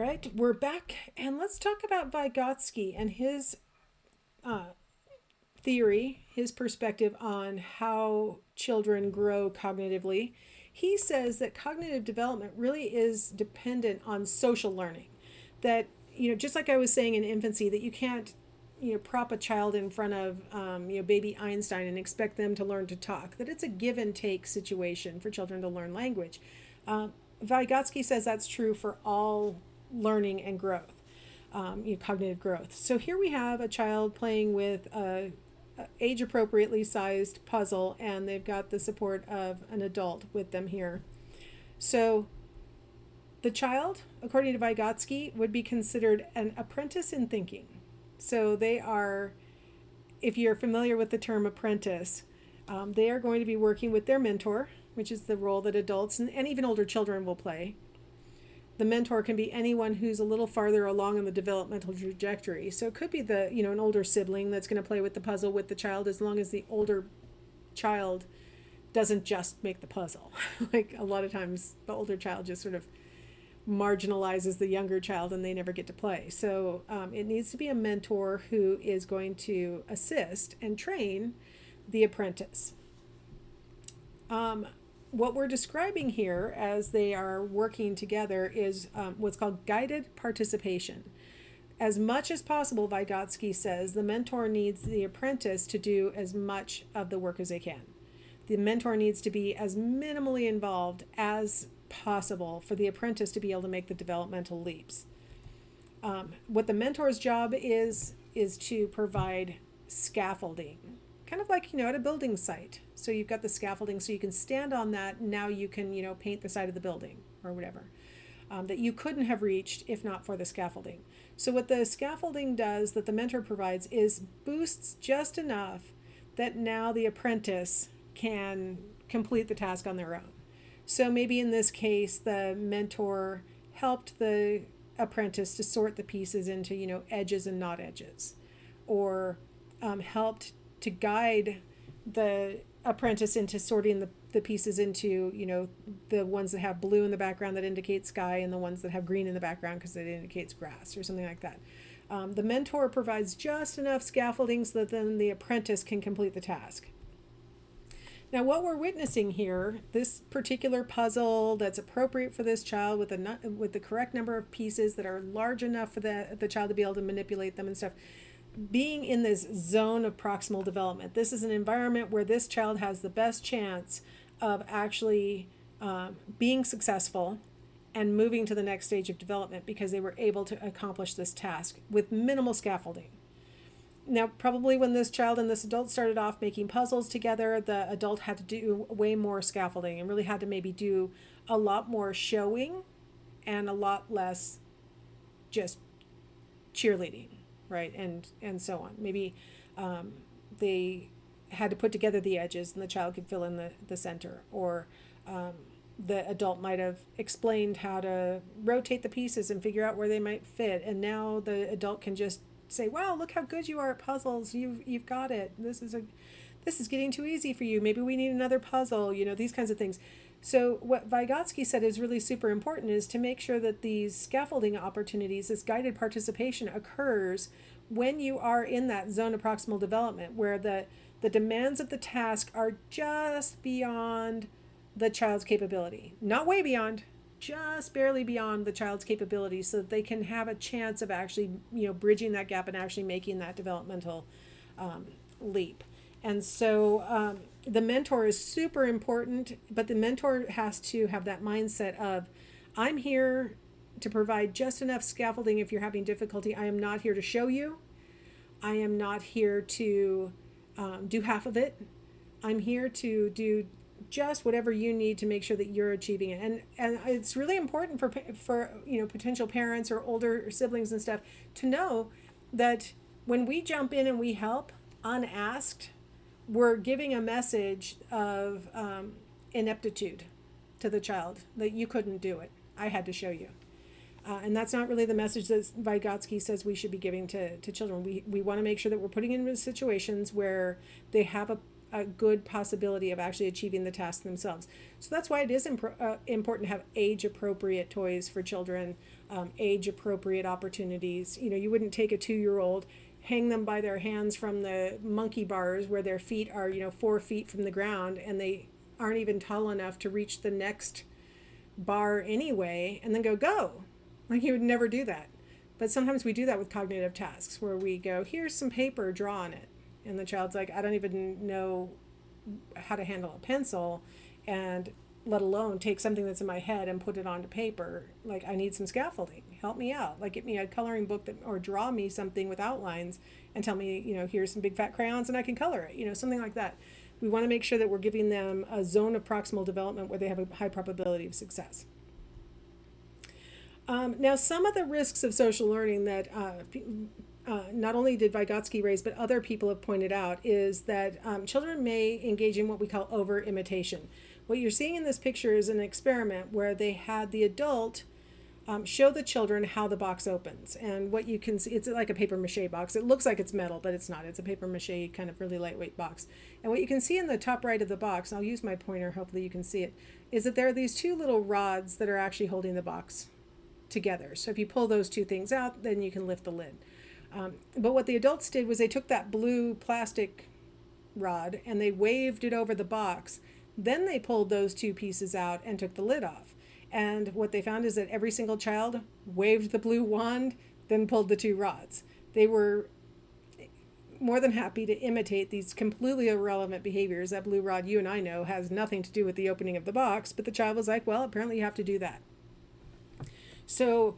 right, we're back, and let's talk about Vygotsky and his theory, his perspective on how children grow cognitively. He says that cognitive development really is dependent on social learning. That, just like I was saying in infancy, that you can't, prop a child in front of, baby Einstein and expect them to learn to talk. That it's a give and take situation for children to learn language. Vygotsky says that's true for all learning and growth, cognitive growth. So here we have a child playing with a age appropriately sized puzzle, and they've got the support of an adult with them here. So the child, according to Vygotsky, would be considered an apprentice in thinking. So they are, if you're familiar with the term apprentice, they are going to be working with their mentor, which is the role that adults and even older children will play. The mentor can be anyone who's a little farther along in the developmental trajectory. So it could be an older sibling that's going to play with the puzzle with the child, as long as the older child doesn't just make the puzzle. Like a lot of times the older child just sort of marginalizes the younger child and they never get to play. So it needs to be a mentor who is going to assist and train the apprentice. What we're describing here as they are working together is what's called guided participation. As much as possible, Vygotsky says, the mentor needs the apprentice to do as much of the work as they can. The mentor needs to be as minimally involved as possible for the apprentice to be able to make the developmental leaps. What the mentor's job is to provide scaffolding, kind of like, at a building site. So you've got the scaffolding so you can stand on that. And now you can, paint the side of the building or whatever that you couldn't have reached if not for the scaffolding. So what the scaffolding does that the mentor provides is boosts just enough that now the apprentice can complete the task on their own. So maybe in this case, the mentor helped the apprentice to sort the pieces into, edges and not edges, or helped to guide the apprentice into sorting the pieces into, the ones that have blue in the background that indicate sky and the ones that have green in the background because it indicates grass or something like that. The mentor provides just enough scaffolding so that then the apprentice can complete the task. Now, what we're witnessing here, this particular puzzle that's appropriate for this child with the correct number of pieces that are large enough for the child to be able to manipulate them and stuff, being in this zone of proximal development. This is an environment where this child has the best chance of actually being successful and moving to the next stage of development because they were able to accomplish this task with minimal scaffolding. Now, probably when this child and this adult started off making puzzles together, the adult had to do way more scaffolding and really had to maybe do a lot more showing and a lot less just cheerleading, right? And so on. Maybe they had to put together the edges and the child could fill in the center, or the adult might have explained how to rotate the pieces and figure out where they might fit, and now the adult can just say, wow, look how good you are at puzzles, you've got it, this is getting too easy for you, maybe we need another puzzle, these kinds of things. So what Vygotsky said is really super important is to make sure that these scaffolding opportunities, this guided participation, occurs when you are in that zone of proximal development where the demands of the task are just beyond the child's capability, not way beyond, just barely beyond the child's capability, so that they can have a chance of actually, bridging that gap and actually making that developmental leap. And so the mentor is super important, but the mentor has to have that mindset of, I'm here to provide just enough scaffolding if you're having difficulty. I am not here to show you. I am not here to do half of it. I'm here to do just whatever you need to make sure that you're achieving it. And it's really important for potential parents or older siblings and stuff to know that when we jump in and we help unasked, we're giving a message of ineptitude to the child, that you couldn't do it, I had to show you. And that's not really the message that Vygotsky says we should be giving to children. We want to make sure that we're putting them in situations where they have a good possibility of actually achieving the task themselves. So that's why it is important to have age appropriate toys for children, age appropriate opportunities. You wouldn't take a 2-year-old, hang them by their hands from the monkey bars where their feet are 4 feet from the ground and they aren't even tall enough to reach the next bar anyway, and then go. Like, you would never do that. But sometimes we do that with cognitive tasks where we go, here's some paper, draw on it. And the child's like, I don't even know how to handle a pencil, and let alone take something that's in my head and put it onto paper. Like, I need some scaffolding. Help me out. Like, get me a coloring book or draw me something with outlines and tell me, here's some big fat crayons and I can color it, something like that. We want to make sure that we're giving them a zone of proximal development where they have a high probability of success. Now, some of the risks of social learning that not only did Vygotsky raise, but other people have pointed out, is that children may engage in what we call over-imitation. What you're seeing in this picture is an experiment where they had the adult show the children how the box opens. And what you can see, it's like a paper mache box. It looks like it's metal, but it's not. It's a paper mache kind of really lightweight box. And what you can see in the top right of the box, I'll use my pointer, hopefully you can see it, is that there are these two little rods that are actually holding the box together. So if you pull those two things out, then you can lift the lid. But what the adults did was they took that blue plastic rod and they waved it over the box. Then they pulled those two pieces out and took the lid off. And what they found is that every single child waved the blue wand, then pulled the two rods. They were more than happy to imitate these completely irrelevant behaviors. That blue rod, you and I know, has nothing to do with the opening of the box, but the child was like, well, apparently you have to do that. So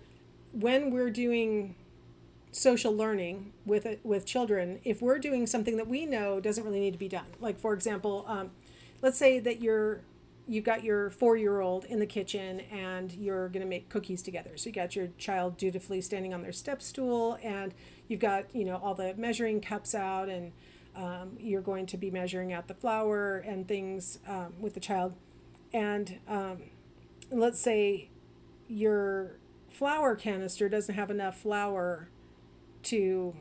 when we're doing social learning with children, if we're doing something that we know doesn't really need to be done, like, for example, let's say that you've got your 4-year-old in the kitchen and you're going to make cookies together. So you got your child dutifully standing on their step stool, and you've got all the measuring cups out, and you're going to be measuring out the flour and things with the child. And let's say your flour canister doesn't have enough flour to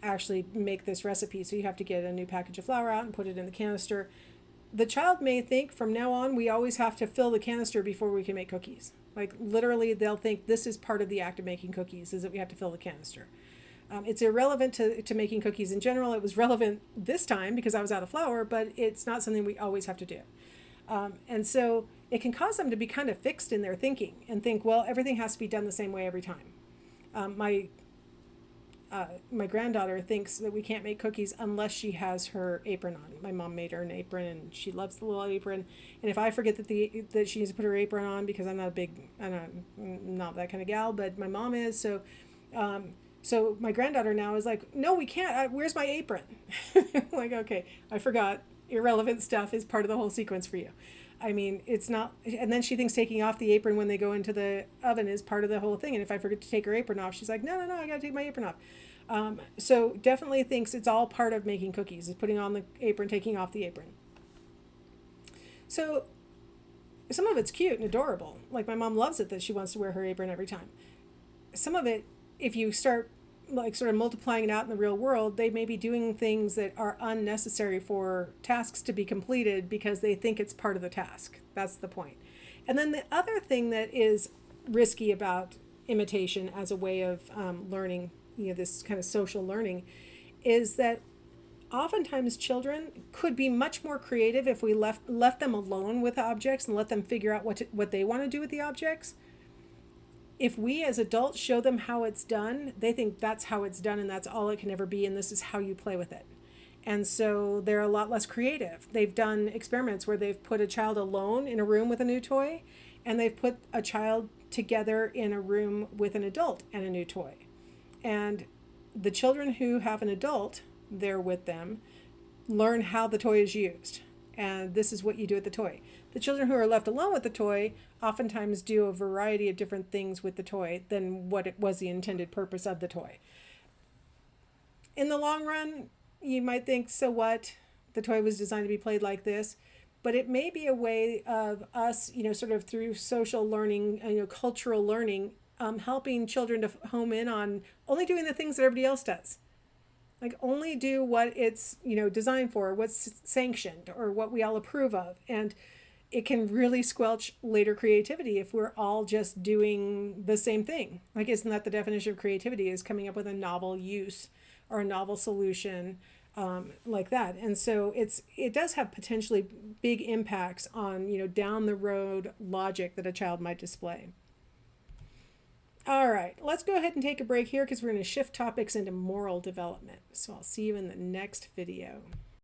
actually make this recipe, so you have to get a new package of flour out and put it in the canister. The child may think from now on we always have to fill the canister before we can make cookies. Like, literally, they'll think this is part of the act of making cookies, is that we have to fill the canister. It's irrelevant to making cookies in general. It was relevant this time because I was out of flour, but it's not something we always have to do. And so it can cause them to be kind of fixed in their thinking and think, well, everything has to be done the same way every time. My granddaughter thinks that we can't make cookies unless she has her apron on. My mom made her an apron, and she loves the little apron. And if I forget that she needs to put her apron on, because I'm not that kind of gal, but my mom is. So my granddaughter now is like, no, we can't. Where's my apron? Like, okay, I forgot. Irrelevant stuff is part of the whole sequence for you. I mean, it's not, and then she thinks taking off the apron when they go into the oven is part of the whole thing. And if I forget to take her apron off, she's like, no, I got to take my apron off. So definitely thinks it's all part of making cookies, is putting on the apron, taking off the apron. So some of it's cute and adorable. Like, my mom loves it that she wants to wear her apron every time. Some of it, if you start like sort of multiplying it out in the real world, they may be doing things that are unnecessary for tasks to be completed because they think it's part of the task. That's the point. And then the other thing that is risky about imitation as a way of learning, this kind of social learning, is that oftentimes children could be much more creative if we left them alone with objects and let them figure out what they want to do with the objects. If we as adults show them how it's done, they think that's how it's done and that's all it can ever be, and this is how you play with it. And so they're a lot less creative. They've done experiments where they've put a child alone in a room with a new toy, and they've put a child together in a room with an adult and a new toy. And the children who have an adult there with them learn how the toy is used. And this is what you do with the toy. The children who are left alone with the toy oftentimes do a variety of different things with the toy than what it was the intended purpose of the toy. In the long run, you might think, so what? The toy was designed to be played like this. But it may be a way of us, sort of through social learning, cultural learning, helping children to home in on only doing the things that everybody else does. Like only do what it's, you know, designed for, what's sanctioned or what we all approve of. And it can really squelch later creativity if we're all just doing the same thing. Like, isn't that the definition of creativity, is coming up with a novel use or a novel solution, like that. And so it does have potentially big impacts on, you know, down the road logic that a child might display. All right, let's go ahead and take a break here because we're going to shift topics into moral development. So I'll see you in the next video.